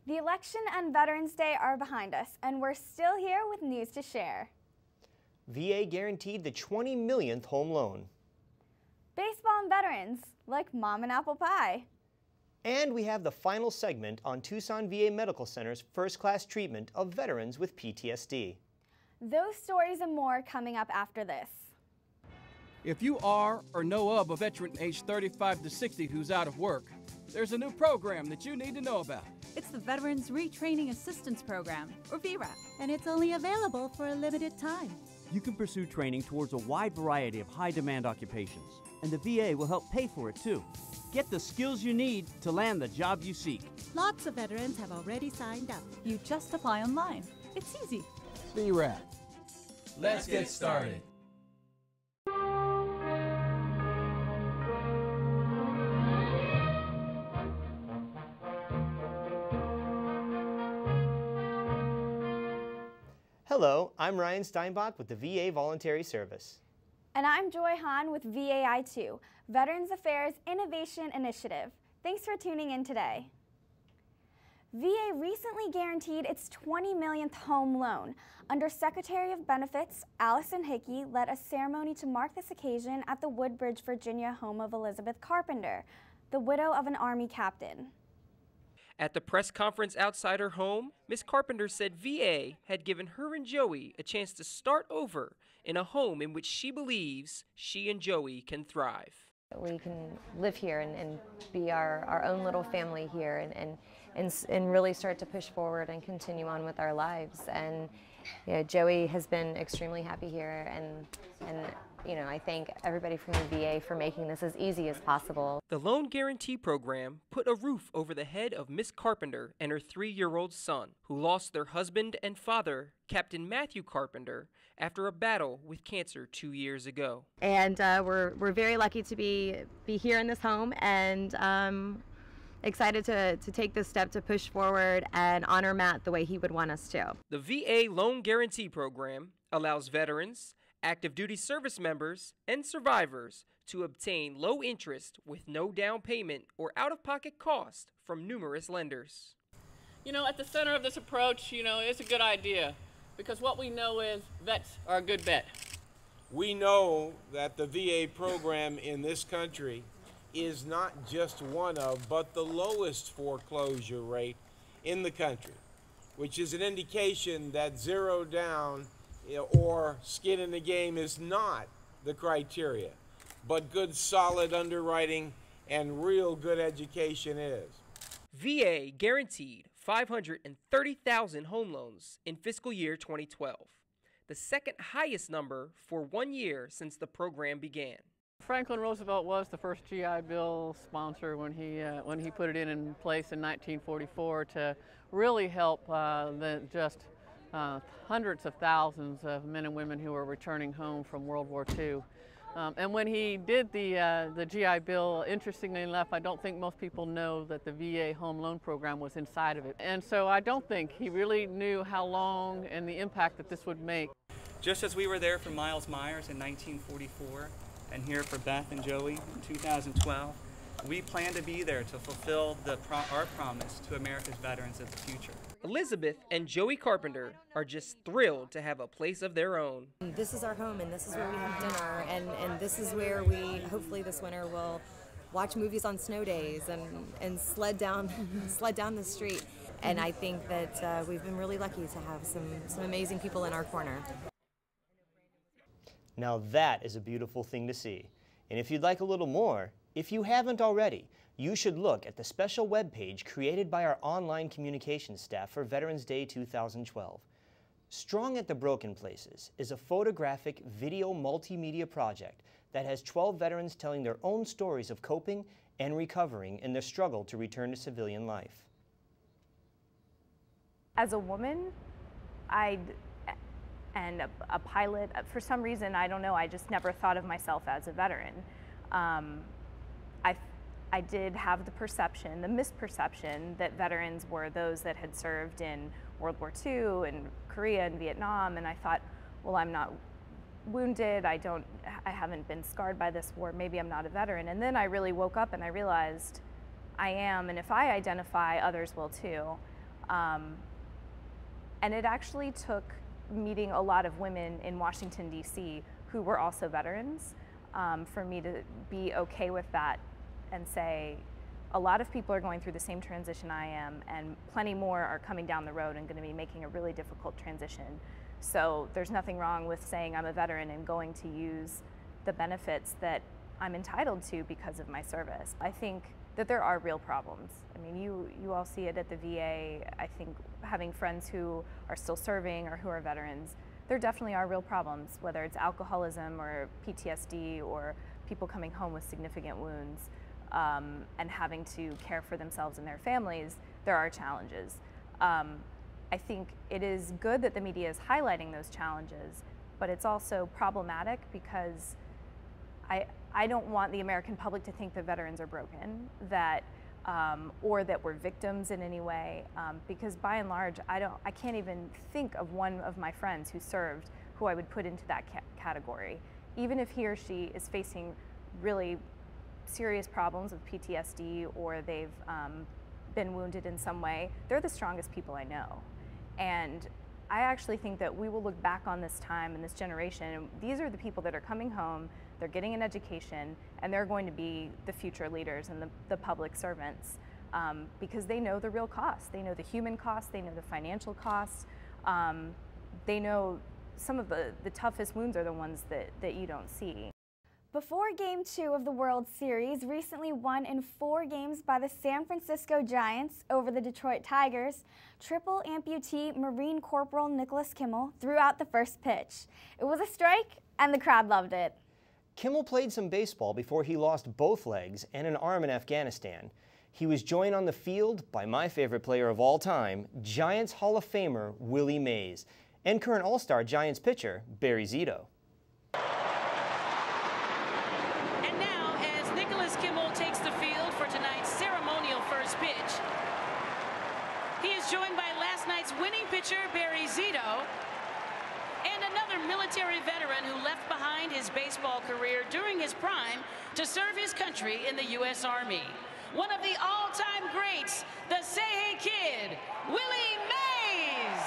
The election and Veterans Day are behind us, and we're still here with news to share. VA guaranteed the 20 millionth home loan. Baseball and veterans, like mom and apple pie. And we have the final segment on Tucson VA Medical Center's first-class treatment of veterans with PTSD. Those stories and more coming up after this. If you are or know of a veteran aged 35 to 60 who's out of work, there's a new program that you need to know about. It's the Veterans Retraining Assistance Program, or VRAP, and it's only available for a limited time. You can pursue training towards a wide variety of high-demand occupations, and the VA will help pay for it too. Get the skills you need to land the job you seek. Lots of veterans have already signed up. You just apply online. It's easy. VRAP. Let's get started. Hello, I'm Ryan Steinbach with the VA Voluntary Service. And I'm Joy Hahn with VAI2, Veterans Affairs Innovation Initiative. Thanks for tuning in today. VA recently guaranteed its 20 millionth home loan. Under Secretary of Benefits Allison Hickey led a ceremony to mark this occasion at the Woodbridge, Virginia home of Elizabeth Carpenter, the widow of an Army captain. At the press conference outside her home, Ms. Carpenter said VA had given her and Joey a chance to start over in a home in which she believes she and Joey can thrive. We can live here and be our own little family here and really start to push forward and continue on with our lives. And you know, Joey has been extremely happy here, and you know, I thank everybody from the VA for making this as easy as possible. The Loan Guarantee Program put a roof over the head of Miss Carpenter and her 3-year-old son, who lost their husband and father, Captain Matthew Carpenter, after a battle with cancer 2 years ago. And we're very lucky to be here in this home, and excited to take this step to push forward and honor Matt the way he would want us to. The VA Loan Guarantee Program allows veterans, active duty service members, and survivors to obtain low interest with no down payment or out-of-pocket cost from numerous lenders. You know, at the center of this approach, you know, it's a good idea, because what we know is vets are a good bet. We know that the VA program in this country is not just one of, but the lowest foreclosure rate in the country, which is an indication that zero down or skin in the game is not the criteria, but good solid underwriting and real good education is. VA guaranteed 530,000 home loans in fiscal year 2012, the second highest number for 1 year since the program began. Franklin Roosevelt was the first GI Bill sponsor when he put it in place in 1944 to really help hundreds of thousands of men and women who were returning home from World War II. And when he did the GI Bill, interestingly enough, I don't think most people know that the VA home loan program was inside of it. And so I don't think he really knew how long and the impact that this would make. Just as we were there for Miles Myers in 1944 and here for Beth and Joey in 2012, we plan to be there to fulfill our promise to America's veterans of the future. Elizabeth and Joey Carpenter are just thrilled to have a place of their own. This is our home, and this is where we have dinner, and this is where we hopefully this winter will watch movies on snow days and sled down the street. And I think that we've been really lucky to have some amazing people in our corner. Now that is a beautiful thing to see. And if you'd like a little more, if you haven't already, you should look at the special webpage created by our online communications staff for Veterans Day 2012. Strong at the Broken Places is a photographic video multimedia project that has 12 veterans telling their own stories of coping and recovering in their struggle to return to civilian life. As a woman, and a pilot, for some reason, I don't know, I just never thought of myself as a veteran. I did have the perception, the misperception, that veterans were those that had served in World War II and Korea and Vietnam, and I thought, well, I'm not wounded, I haven't been scarred by this war, maybe I'm not a veteran. And then I really woke up and I realized I am, and if I identify, others will too. And it actually took meeting a lot of women in Washington, D.C. who were also veterans for me to be okay with that and say, a lot of people are going through the same transition I am, and plenty more are coming down the road and going to be making a really difficult transition. So there's nothing wrong with saying I'm a veteran and going to use the benefits that I'm entitled to because of my service. I think that there are real problems. I mean, you all see it at the VA. I think having friends who are still serving or who are veterans, there definitely are real problems, whether it's alcoholism or PTSD or people coming home with significant wounds and having to care for themselves and their families. There are challenges. I think it is good that the media is highlighting those challenges, but it's also problematic because I don't want the American public to think that veterans are broken, that or that we're victims in any way, because by and large, I can't even think of one of my friends who served who I would put into that category. Even if he or she is facing really serious problems with PTSD or they've been wounded in some way, they're the strongest people I know. And I actually think that we will look back on this time and this generation, and these are the people that are coming home, they're getting an education, and they're going to be the future leaders and the public servants because they know the real costs. They know the human costs, they know the financial costs, they know some of the toughest wounds are the ones that you don't see. Before Game 2 of the World Series, recently won in 4 games by the San Francisco Giants over the Detroit Tigers, triple amputee Marine Corporal Nicholas Kimmel threw out the first pitch. It was a strike, and the crowd loved it. Kimmel played some baseball before he lost both legs and an arm in Afghanistan. He was joined on the field by my favorite player of all time, Giants Hall of Famer Willie Mays, and current All-Star Giants pitcher Barry Zito. Joined by last night's winning pitcher, Barry Zito, and another military veteran who left behind his baseball career during his prime to serve his country in the U.S. Army. One of the all-time greats, the Say Hey Kid, Willie Mays.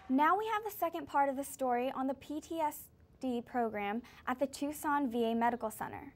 Now we have the second part of the story on the PTSD program at the Tucson VA Medical Center.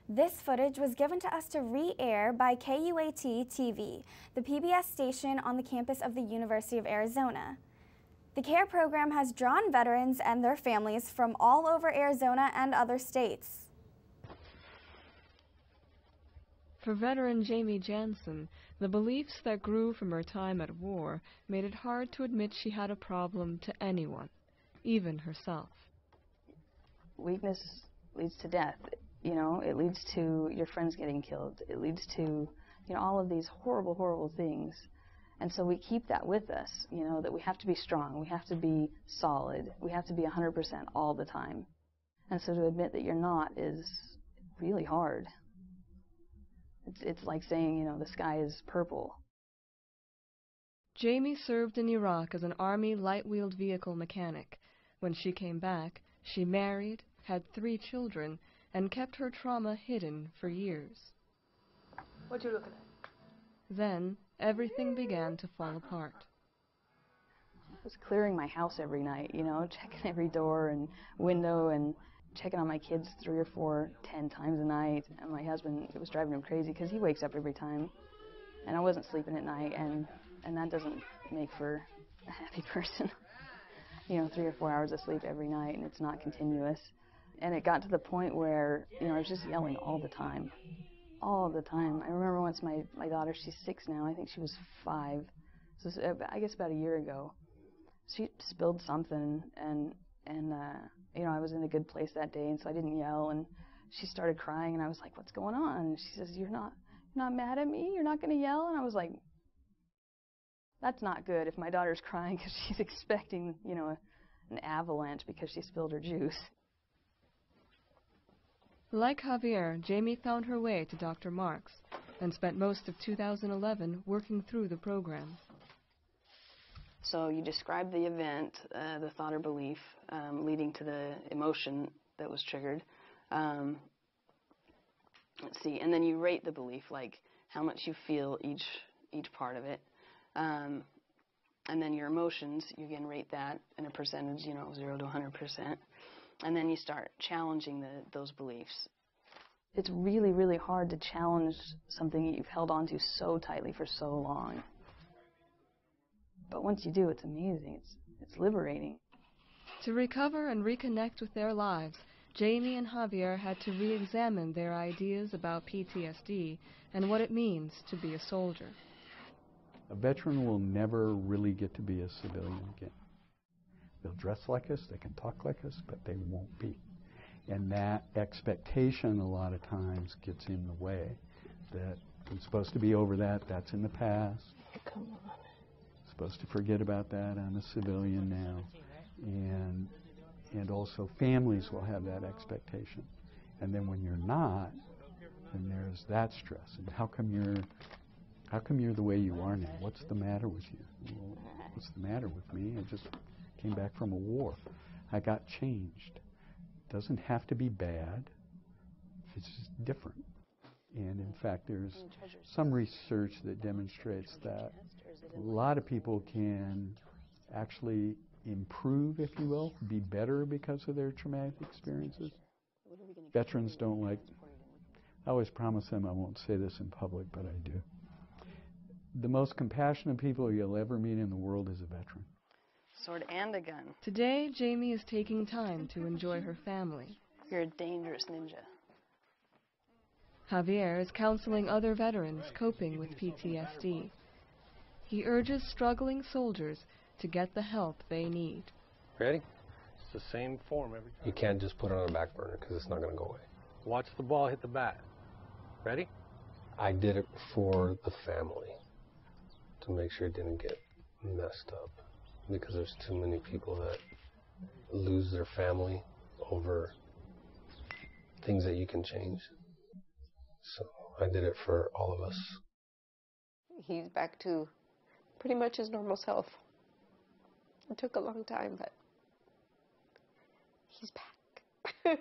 This footage was given to us to re-air by KUAT-TV, the PBS station on the campus of the University of Arizona. The CARE program has drawn veterans and their families from all over Arizona and other states. For veteran Jamie Jansen, the beliefs that grew from her time at war made it hard to admit she had a problem to anyone, even herself. Weakness leads to death. You know, it leads to your friends getting killed. It leads to, you know, all of these horrible, horrible things. And so we keep that with us, you know, that we have to be strong, we have to be solid, we have to be 100% all the time. And so to admit that you're not is really hard. It's like saying, you know, the sky is purple. Jamie served in Iraq as an Army light-wheeled vehicle mechanic. When she came back, she married, had 3 children, and kept her trauma hidden for years. What you looking at? Then, everything began to fall apart. I was clearing my house every night, you know, checking every door and window and checking on my kids 3 or 4, 10 times a night. And my husband, it was driving him crazy because he wakes up every time. And I wasn't sleeping at night, and that doesn't make for a happy person. You know, 3 or 4 hours of sleep every night, and it's not continuous. And it got to the point where, you know, I was just yelling all the time. all the time. I remember once my daughter, she's 6 now, I think she was 5, so I guess about a year ago, she spilled something, and you know, I was in a good place that day, and so I didn't yell, and she started crying, and I was like, what's going on? And she says, you're not mad at me? You're not going to yell? And I was like, that's not good if my daughter's crying because she's expecting, you know, an avalanche because she spilled her juice. Like Javier, Jamie found her way to Dr. Marks and spent most of 2011 working through the program. So you describe the event, the thought or belief, leading to the emotion that was triggered. Let's see, and then you rate the belief, like how much you feel each part of it. And then your emotions, you again rate that in a percentage, you know, 0 to 100%. And then you start challenging those beliefs. It's really, really hard to challenge something that you've held on to so tightly for so long. But once you do, it's amazing. It's liberating. To recover and reconnect with their lives, Jamie and Javier had to re-examine their ideas about PTSD and what it means to be a soldier. A veteran will never really get to be a civilian again. They'll dress like us, they can talk like us, but they won't be. And that expectation a lot of times gets in the way. That I'm supposed to be over that, that's in the past. Come on. Supposed to forget about that, I'm a civilian now. And also families will have that expectation. And then when you're not, then there's that stress. And how come you're the way you are now? What's the matter with you? Well, what's the matter with me? I just came back from a war. I got changed. Doesn't have to be bad. It's just different. And in fact, there's some research that demonstrates that a lot of people can actually improve, if you will, be better because of their traumatic experiences. Veterans don't like, I always promise them I won't say this in public, but I do. The most compassionate people you'll ever meet in the world is a veteran. Sword and a gun. Today, Jamie is taking time to enjoy her family. You're a dangerous ninja. Javier is counseling other veterans coping with PTSD. He urges struggling soldiers to get the help they need. Ready? It's the same form every time. You can't just put it on a back burner because it's not going to go away. Watch the ball hit the bat. Ready? I did it for the family to make sure it didn't get messed up, because there's too many people that lose their family over things that you can change. So I did it for all of us. He's back to pretty much his normal self. It took a long time, but he's back.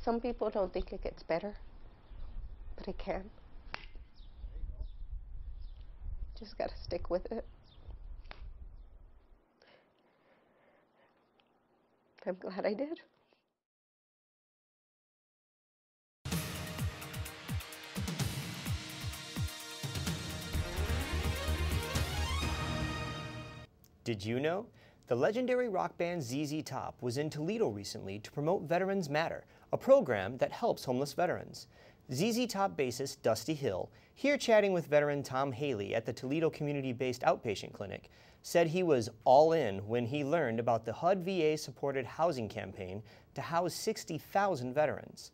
Some people don't think it gets better, but it can. Just gotta stick with it. I'm glad I did. Did you know? The legendary rock band ZZ Top was in Toledo recently to promote Veterans Matter, a program that helps homeless veterans. ZZ Top bassist Dusty Hill, here chatting with veteran Tom Haley at the Toledo community-based outpatient clinic, said he was all in when he learned about the HUD VA-supported housing campaign to house 60,000 veterans.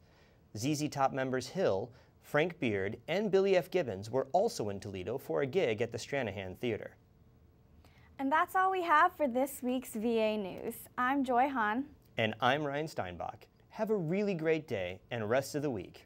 ZZ Top members Hill, Frank Beard, and Billy F. Gibbons were also in Toledo for a gig at the Stranahan Theater. And that's all we have for this week's VA News. I'm Joy Hahn. And I'm Ryan Steinbach. Have a really great day and rest of the week.